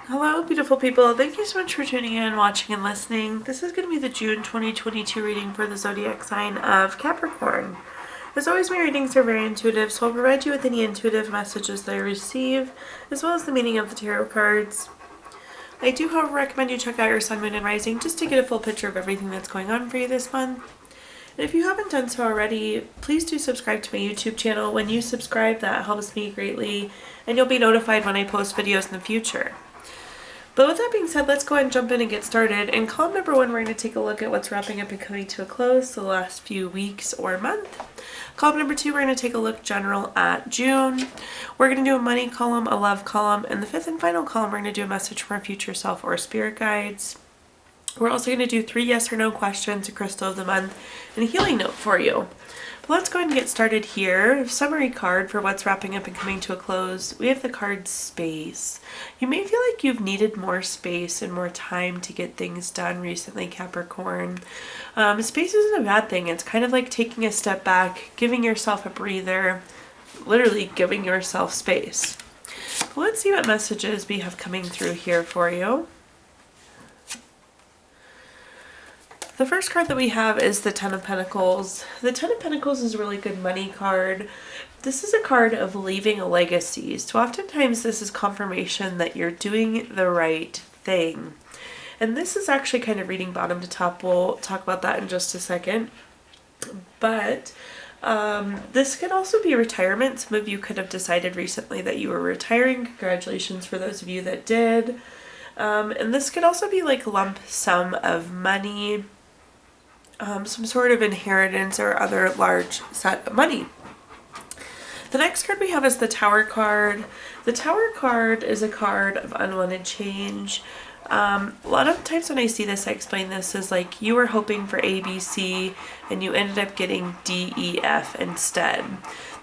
Hello, beautiful people. Thank you so much for tuning in, watching, and listening. This is going to be the June 2022 reading for the zodiac sign of Capricorn. As always, my readings are very intuitive, so I'll provide you with any intuitive messages that I receive, as well as the meaning of the tarot cards. I do, however, recommend you check out your sun, moon, and rising just to get a full picture of everything that's going on for you this month. And if you haven't done so already, please do subscribe to my YouTube channel. When you subscribe, that helps me greatly, and you'll be notified when I post videos in the future. But with that being said, let's go ahead and jump in and get started. In column number 1, we're going to take a look at what's wrapping up and coming to a close the last few weeks or month. Column number 2, we're going to take a look general at June. We're going to do a money column, a love column, and the 5th and final column, we're going to do a message from our future self or spirit guides. We're also going to do 3 yes or no questions, a crystal of the month, and a healing note for you. But let's go ahead and get started here. Summary card for what's wrapping up and coming to a close. We have the card Space. You may feel like you've needed more space and more time to get things done recently, Capricorn. Space isn't a bad thing. It's kind of like taking a step back, giving yourself a breather, literally giving yourself space. But let's see what messages we have coming through here for you. The first card that we have is the Ten of Pentacles. The Ten of Pentacles is a really good money card. This is a card of leaving a legacy. So oftentimes this is confirmation that you're doing the right thing. And this is actually kind of reading bottom to top. We'll talk about that in just a second. But this could also be retirement. Some of you could have decided recently that you were retiring. Congratulations for those of you that did. And this could also be like a lump sum of money. Some sort of inheritance or other large set of money. The next card we have is the Tower card. The Tower card is a card of unwanted change. A lot of times when I see this, I explain this as like you were hoping for A, B, C, and you ended up getting D, E, F instead.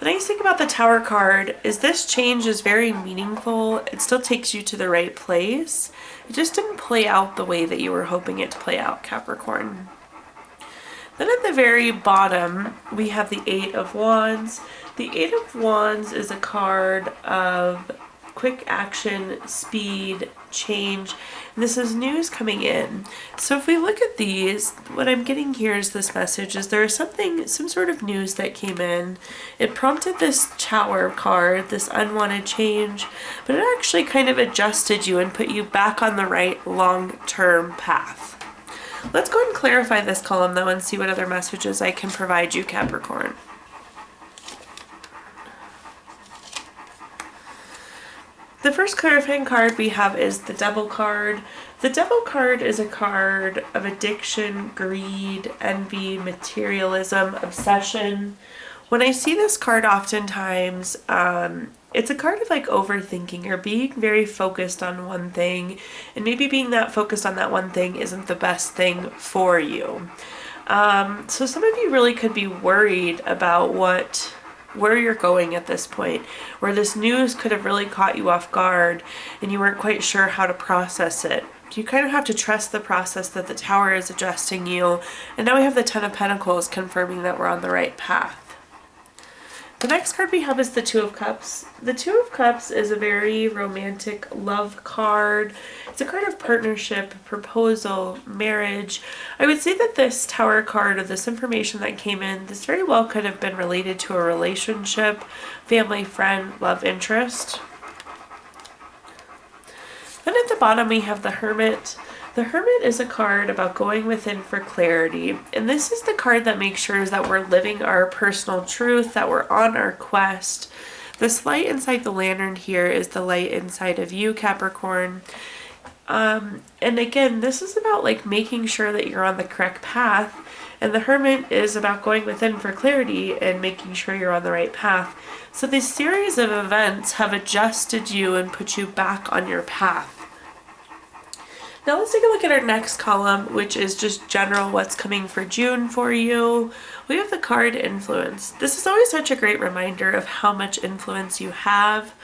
The nice thing about the Tower card is this change is very meaningful. It still takes you to the right place. It just didn't play out the way that you were hoping it to play out, Capricorn. Then at the very bottom, we have the Eight of Wands. The Eight of Wands is a card of quick action, speed, change. And this is news coming in. So if we look at these, what I'm getting here is this message is there is some sort of news that came in. It prompted this Tower card, this unwanted change, but it actually kind of adjusted you and put you back on the right long-term path. Let's go ahead and clarify this column though and see what other messages I can provide you, Capricorn. The first clarifying card we have is the Devil card. The Devil card is a card of addiction, greed, envy, materialism, obsession. When I see this card oftentimes, it's a card of like overthinking or being very focused on one thing, and maybe being that focused on that one thing isn't the best thing for you. So some of you really could be worried about where you're going at this point, where this news could have really caught you off guard and you weren't quite sure how to process it. You kind of have to trust the process that the Tower is adjusting you, and now we have the Ten of Pentacles confirming that we're on the right path. The next card we have is the Two of Cups. The Two of Cups is a very romantic love card. It's a card of partnership, proposal, marriage. I would say that this Tower card, or this information that came in, this very well could have been related to a relationship, family, friend, love interest. Then at the bottom we have the Hermit. The Hermit is a card about going within for clarity, and this is the card that makes sure that we're living our personal truth, that we're on our quest. This light inside the lantern here is the light inside of you, Capricorn. And again, this is about like making sure that you're on the correct path, and the Hermit is about going within for clarity and making sure you're on the right path. So this series of events have adjusted you and put you back on your path. Now let's take a look at our next column, which is just general what's coming for June for you. We have the card Influence. This is always such a great reminder of how much influence you have.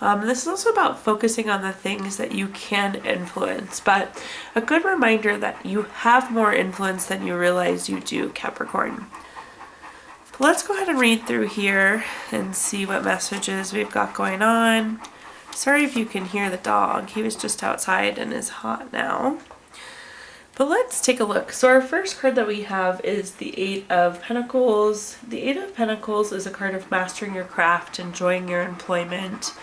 This is also about focusing on the things that you can influence, but a good reminder that you have more influence than you realize you do, Capricorn. But let's go ahead and read through here and see what messages we've got going on. Sorry if you can hear the dog. He was just outside and is hot now. But let's take a look. So our first card that we have is the Eight of Pentacles. The Eight of Pentacles is a card of mastering your craft, enjoying your employment.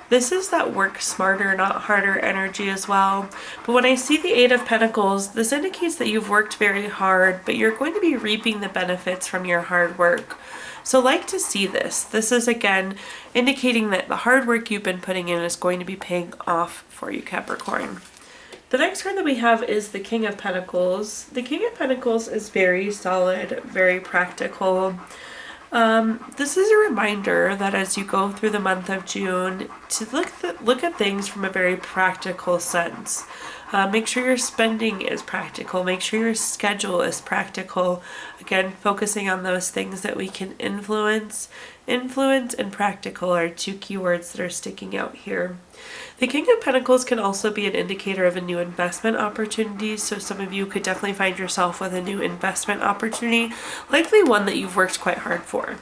This is that work smarter, not harder energy as well. But when I see the Eight of Pentacles, this indicates that you've worked very hard, but you're going to be reaping the benefits from your hard work. So like to see this. This is again indicating that the hard work you've been putting in is going to be paying off for you, Capricorn. The next card that we have is the King of Pentacles. The King of Pentacles is very solid, very practical. This is a reminder that as you go through the month of June, to look at things from a very practical sense. Make sure your spending is practical. Make sure your schedule is practical. Again, focusing on those things that we can influence. Influence and practical are two keywords that are sticking out here. The King of Pentacles can also be an indicator of a new investment opportunity, so some of you could definitely find yourself with a new investment opportunity, likely one that you've worked quite hard for.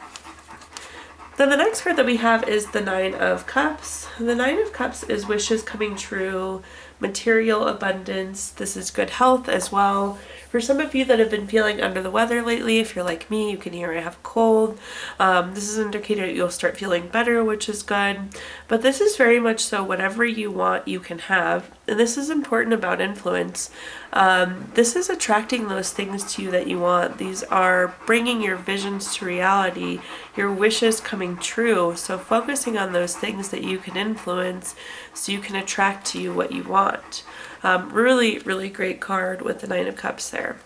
Then the next card that we have is the Nine of Cups. The Nine of Cups is wishes coming true, material abundance. This is good health as well. For some of you that have been feeling under the weather lately, if you're like me, you can hear I have a cold. This is an indicator that you'll start feeling better, which is good. But this is very much so whatever you want, you can have. And this is important about influence. This is attracting those things to you that you want. These are bringing your visions to reality, your wishes coming true. So focusing on those things that you can influence so you can attract to you what you want. Really, really great card with the Nine of Cups there.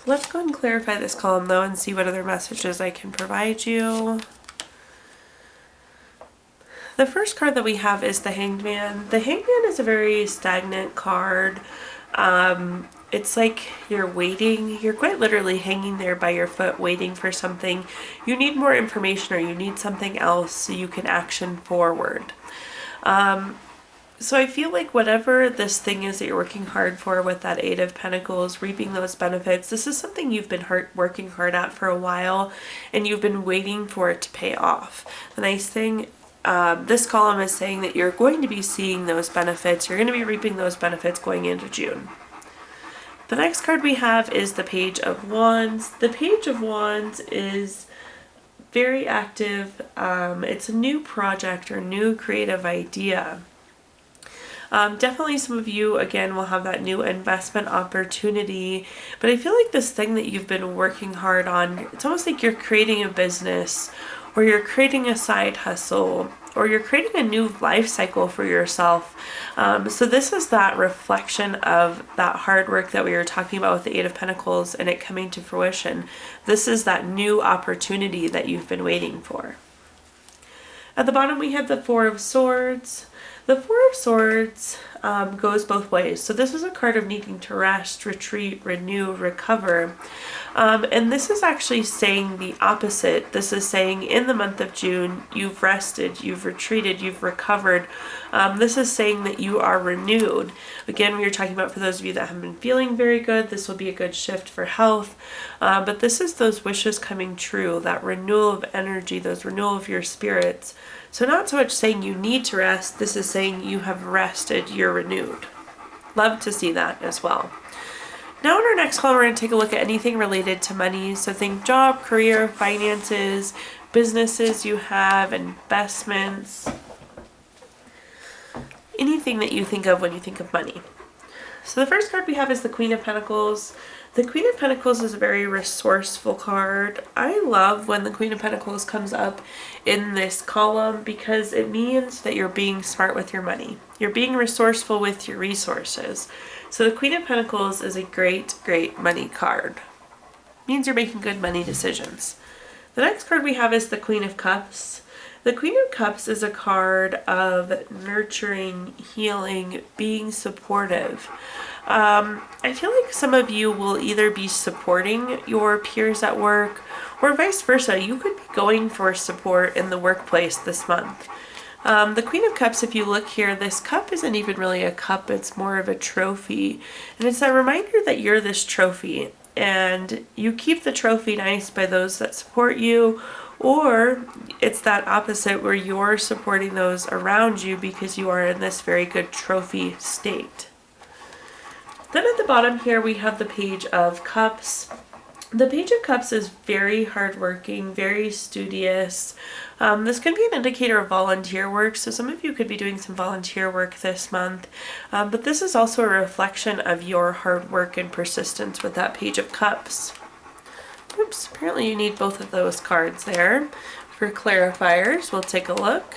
Let's go and clarify this column though and see what other messages I can provide you. The first card that we have is the Hanged Man. The Hanged Man is a very stagnant card. It's like you're waiting. You're quite literally hanging there by your foot waiting for something. You need more information or you need something else so you can action forward. So I feel like whatever this thing is that you're working hard for with that Eight of Pentacles, reaping those benefits, this is something you've been working hard at for a while and you've been waiting for it to pay off. The nice thing, this column is saying that you're going to be seeing those benefits. You're going to be reaping those benefits going into June. The next card we have is the Page of Wands. The Page of Wands is very active. It's a new project or new creative idea. Definitely some of you, again, will have that new investment opportunity, but I feel like this thing that you've been working hard on, it's almost like you're creating a business or you're creating a side hustle or you're creating a new life cycle for yourself. So this is that reflection of that hard work that we were talking about with the Eight of Pentacles and it coming to fruition. This is that new opportunity that you've been waiting for. At the bottom we have the Four of Swords. The Four of Swords goes both ways. So this is a card of needing to rest, retreat, renew, recover. And this is actually saying the opposite. This is saying in the month of June, you've rested, you've retreated, you've recovered. This is saying that you are renewed. Again, we were talking about for those of you that haven't been feeling very good, this will be a good shift for health. But this is those wishes coming true, that renewal of energy, those renewal of your spirits. So not so much saying you need to rest, this is saying you have rested, you're renewed. Love to see that as well. Now in our next column, we're going to take a look at anything related to money. So think job, career, finances, businesses you have, investments, anything that you think of when you think of money. So the first card we have is the Queen of Pentacles. The Queen of Pentacles is a very resourceful card. I love when the Queen of Pentacles comes up in this column because it means that you're being smart with your money. You're being resourceful with your resources. So the Queen of Pentacles is a great, great money card. It means you're making good money decisions. The next card we have is the Queen of Cups. The Queen of Cups is a card of nurturing, healing, being supportive. I feel like some of you will either be supporting your peers at work or vice versa. You could be going for support in the workplace this month. The Queen of Cups, if you look here, this cup isn't even really a cup, it's more of a trophy. And it's a reminder that you're this trophy and you keep the trophy nice by those that support you or it's that opposite where you're supporting those around you because you are in this very good trophy state. Then at the bottom here we have the Page of Cups. The Page of Cups is very hardworking, very studious. This could be an indicator of volunteer work, so some of you could be doing some volunteer work this month. But this is also a reflection of your hard work and persistence with that Page of Cups. Oops, apparently you need both of those cards there. For clarifiers, we'll take a look.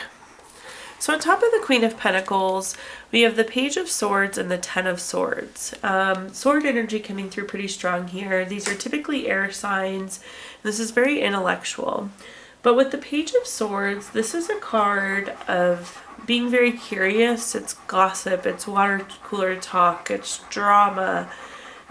So on top of the Queen of Pentacles, we have the Page of Swords and the Ten of Swords. Sword energy coming through pretty strong here. These are typically air signs. This is very intellectual. But with the Page of Swords, this is a card of being very curious. It's gossip, it's water cooler talk, it's drama.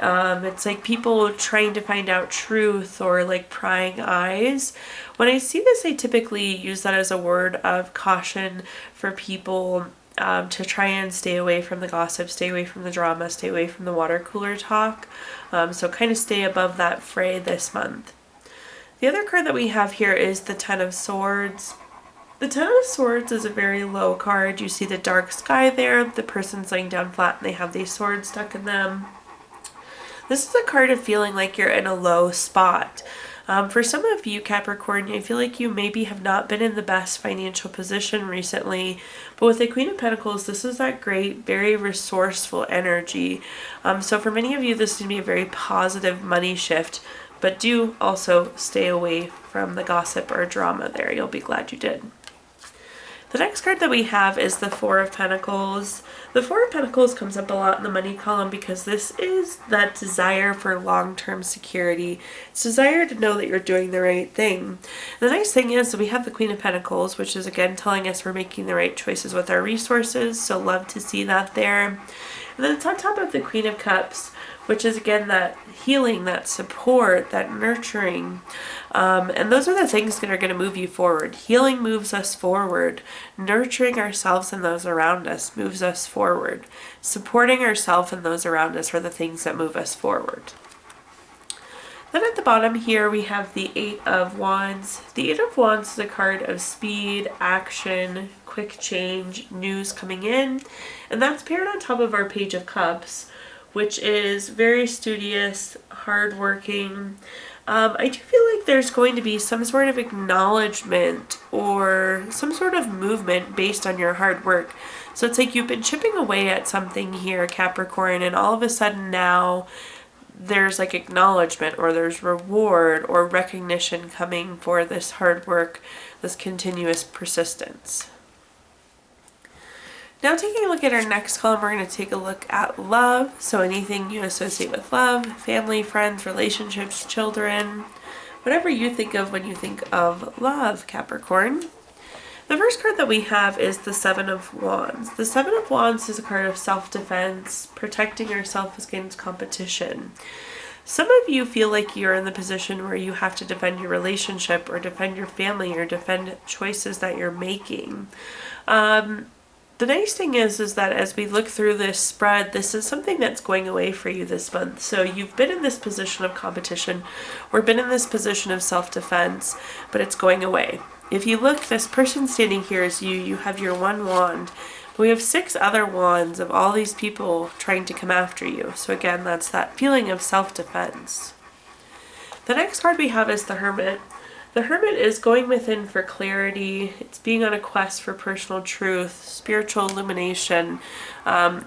It's like people trying to find out truth or like prying eyes. When I see this, I typically use that as a word of caution for people to try and stay away from the gossip, stay away from the drama, stay away from the water cooler talk. So kind of stay above that fray this month. The other card that we have here is the Ten of Swords. The Ten of Swords is a very low card. You see the dark sky there. The person's laying down flat and they have these swords stuck in them. This is a card of feeling like you're in a low spot. For some of you, Capricorn, I feel like you maybe have not been in the best financial position recently, but with the Queen of Pentacles, this is that great, very resourceful energy. So for many of you, this is going to be a very positive money shift, but do also stay away from the gossip or drama there. You'll be glad you did. The next card that we have is the Four of Pentacles. The Four of Pentacles comes up a lot in the money column because this is that desire for long-term security. It's desire to know that you're doing the right thing. The nice thing is that we have the Queen of Pentacles, which is again telling us we're making the right choices with our resources, so love to see that there. And then it's on top of the Queen of Cups, which is again that healing, that support, that nurturing. And those are the things that are going to move you forward. Healing moves us forward. Nurturing ourselves and those around us moves us forward. Supporting ourselves and those around us are the things that move us forward. Then at the bottom here we have the Eight of Wands. The Eight of Wands is a card of speed, action, quick change, news coming in. And that's paired on top of our Page of Cups, which is very studious, hardworking. I do feel like there's going to be some sort of acknowledgement or some sort of movement based on your hard work. So it's like you've been chipping away at something here, Capricorn, and all of a sudden now there's like acknowledgement or there's reward or recognition coming for this hard work, this continuous persistence. Now taking a look at our next column, we're going to take a look at love. So anything you associate with love, family, friends, relationships, children, whatever you think of when you think of love, Capricorn. The first card that we have is the Seven of Wands. The Seven of Wands is a card of self-defense, protecting yourself against competition. Some of you feel like you're in the position where you have to defend your relationship or defend your family or defend choices that you're making. The nice thing is that as we look through this spread, this is something that's going away for you this month. So you've been in this position of competition or been in this position of self-defense, but it's going away. If you look, this person standing here is you. You have your one wand. We have 6 other wands of all these people trying to come after you. So again, that's that feeling of self-defense. The next card we have is the Hermit. The Hermit is going within for clarity. It's being on a quest for personal truth, spiritual illumination.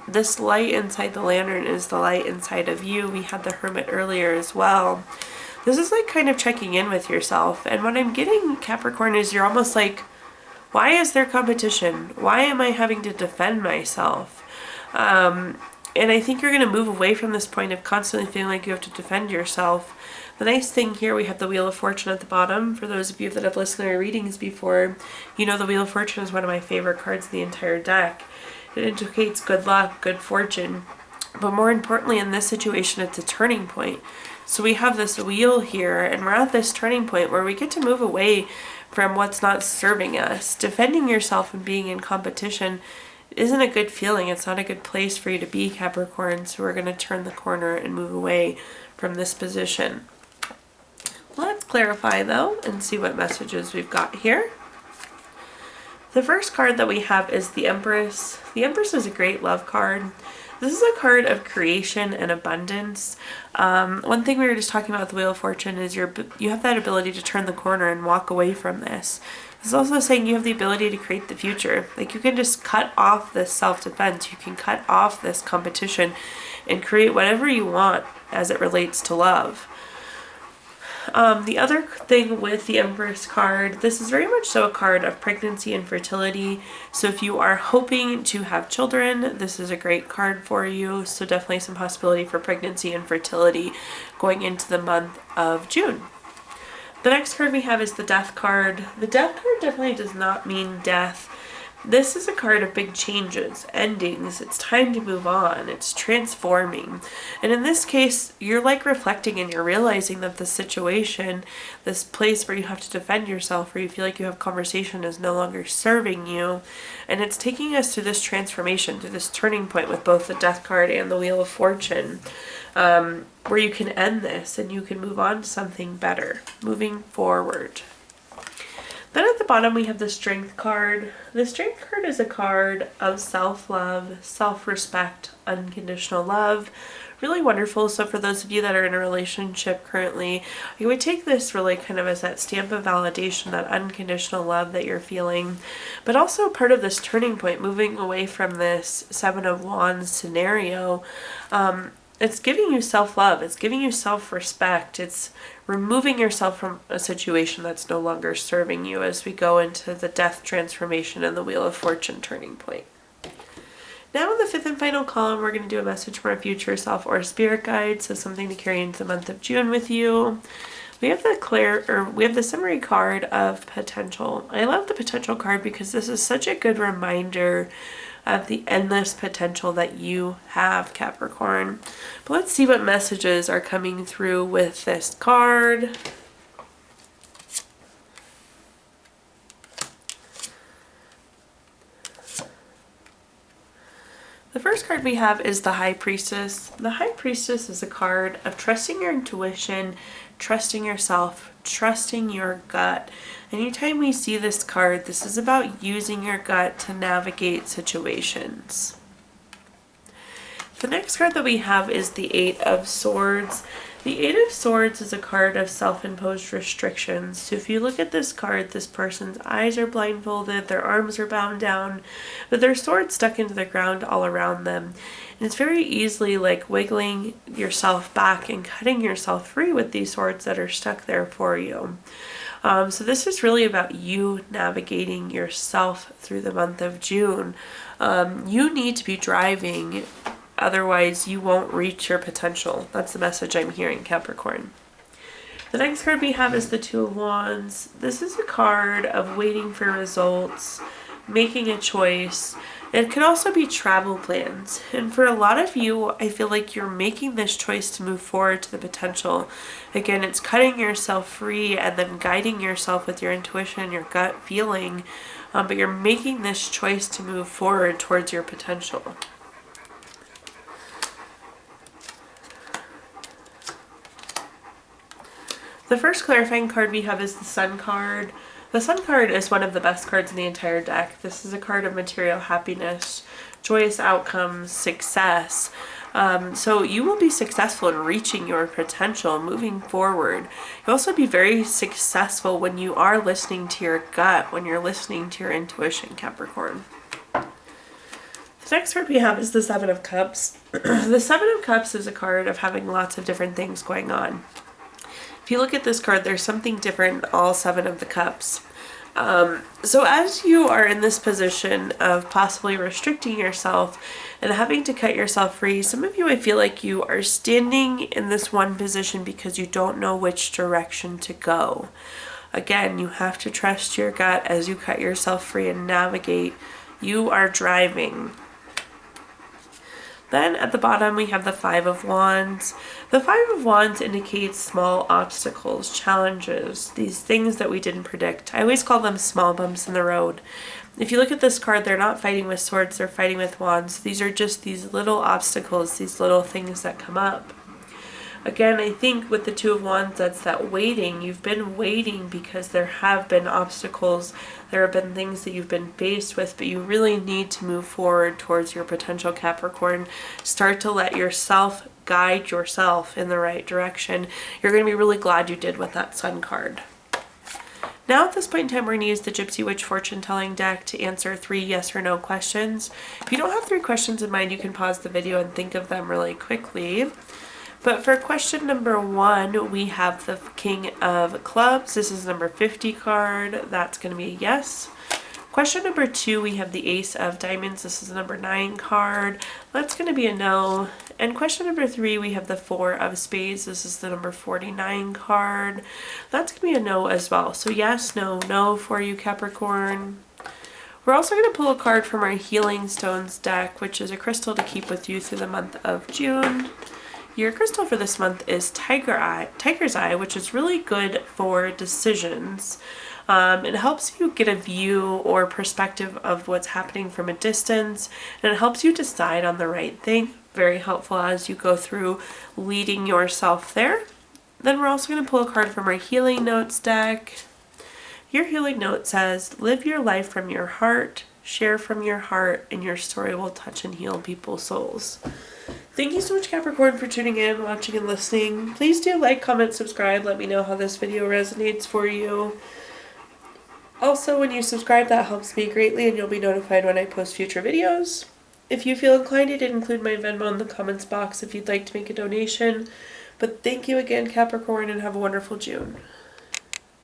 This light inside the lantern is the light inside of you. We had the Hermit earlier as well. This is like kind of checking in with yourself. And what I'm getting, Capricorn, is you're almost like, why is there competition? Why am I having to defend myself? And I think you're going to move away from this point of constantly feeling like you have to defend yourself. The nice thing here, we have the Wheel of Fortune at the bottom. For those of you that have listened to our readings before, you know the Wheel of Fortune is one of my favorite cards in the entire deck. It indicates good luck, good fortune. But more importantly, in this situation, it's a turning point. So we have this wheel here, and we're at this turning point where we get to move away from what's not serving us. Defending yourself and being in competition isn't a good feeling. It's not a good place for you to be, Capricorn. So we're going to turn the corner and move away from this position. Let's clarify though and see what messages we've got here. The first card that we have is the Empress. The Empress is a great love card. This is a card of creation and abundance. One thing we were just talking about with the Wheel of Fortune is you have that ability to turn the corner and walk away from this. This is also saying you have the ability to create the future. Like, you can just cut off this self-defense. You can cut off this competition and create whatever you want as it relates to love. The other thing with the Empress card, this is very much so a card of pregnancy and fertility. So if you are hoping to have children, this is a great card for you. So definitely some possibility for pregnancy and fertility going into the month of June. The next card we have is the Death card. The Death card definitely does not mean death. This is a card of big changes, endings. It's time to move on. It's transforming. And in this case, you're like reflecting and you're realizing that the situation, this place where you have to defend yourself, where you feel like you have conversation, is no longer serving you. And it's taking us to this transformation, to this turning point with both the Death card and the Wheel of Fortune, where you can end this and you can move on to something better, moving forward. Then at the bottom we have the Strength card. The Strength card is a card of self-love, self-respect, unconditional love. Really wonderful. So for those of you that are in a relationship currently, you would take this really kind of as that stamp of validation, that unconditional love that you're feeling, but also part of this turning point, moving away from this Seven of Wands scenario. It's giving you self-love. It's giving you self-respect. It's removing yourself from a situation that's no longer serving you as we go into the Death transformation and the Wheel of Fortune turning point. Now in the fifth and final column, we're going to do a message from our future self or spirit guide, so something to carry into the month of June with you. We have the summary card of potential. I love the potential card because this is such a good reminder of the endless potential that you have, Capricorn. But let's see what messages are coming through with this card. The first card we have is the High Priestess. The High Priestess is a card of trusting your intuition, trusting yourself, trusting your gut. Anytime we see this card, this is about using your gut to navigate situations. The next card that we have is the Eight of Swords. The Eight of Swords is a card of self-imposed restrictions. So if you look at this card, this person's eyes are blindfolded, their arms are bound down, but their sword stuck into the ground all around them. And it's very easily like wiggling yourself back and cutting yourself free with these swords that are stuck there for you. So this is really about you navigating yourself through the month of June. You need to be driving, otherwise you won't reach your potential. That's the message I'm hearing, Capricorn. The next card we have is the Two of Wands. This is a card of waiting for results, making a choice. It could also be travel plans. And for a lot of you, I feel like you're making this choice to move forward to the potential. Again, it's cutting yourself free and then guiding yourself with your intuition and your gut feeling. But you're making this choice to move forward towards your potential. The first clarifying card we have is the Sun card. The Sun card is one of the best cards in the entire deck. This is a card of material happiness, joyous outcomes, success. So you will be successful in reaching your potential, moving forward. You'll also be very successful when you are listening to your gut, when you're listening to your intuition, Capricorn. The next card we have is the Seven of Cups. The Seven of Cups is a card of having lots of different things going on. If you look at this card, there's something different in all seven of the cups. So as you are in this position of possibly restricting yourself and having to cut yourself free, some of you, I feel like you are standing in this one position because you don't know which direction to go. Again, you have to trust your gut as you cut yourself free and navigate. You are driving. Then at the bottom we have the Five of Wands. The Five of Wands indicates small obstacles, challenges, these things that we didn't predict. I always call them small bumps in the road. If you look at this card, they're not fighting with swords, they're fighting with wands. These are just these little obstacles, these little things that come up. Again, I think with the Two of Wands, that's that waiting. You've been waiting because there have been obstacles. There have been things that you've been faced with, but you really need to move forward towards your potential Capricorn. Start to let yourself guide yourself in the right direction. You're going to be really glad you did with that Sun card. Now at this point in time, we're going to use the Gypsy Witch Fortune Telling deck to answer 3 yes or no questions. If you don't have 3 questions in mind, you can pause the video and think of them really quickly. But for question number 1, we have the King of Clubs. This is number 50 card. That's going to be a yes. Question number 2, we have the Ace of Diamonds. This is the number 9 card. That's going to be a no. And question number 3, we have the 4 of Spades. This is the number 49 card. That's going to be a no as well. So yes, no, no for you, Capricorn. We're also going to pull a card from our Healing Stones deck, which is a crystal to keep with you through the month of June. Your crystal for this month is Tiger's Eye, which is really good for decisions. It helps you get a view or perspective of what's happening from a distance, and it helps you decide on the right thing. Very helpful as you go through leading yourself there. Then we're also going to pull a card from our Healing Notes deck. Your Healing Note says, live your life from your heart, share from your heart, and your story will touch and heal people's souls. Thank you so much, Capricorn, for tuning in, watching, and listening. Please do like, comment, subscribe. Let me know how this video resonates for you. Also, when you subscribe, that helps me greatly, and you'll be notified when I post future videos. If you feel inclined, I did include my Venmo in the comments box if you'd like to make a donation. But thank you again, Capricorn, and have a wonderful June.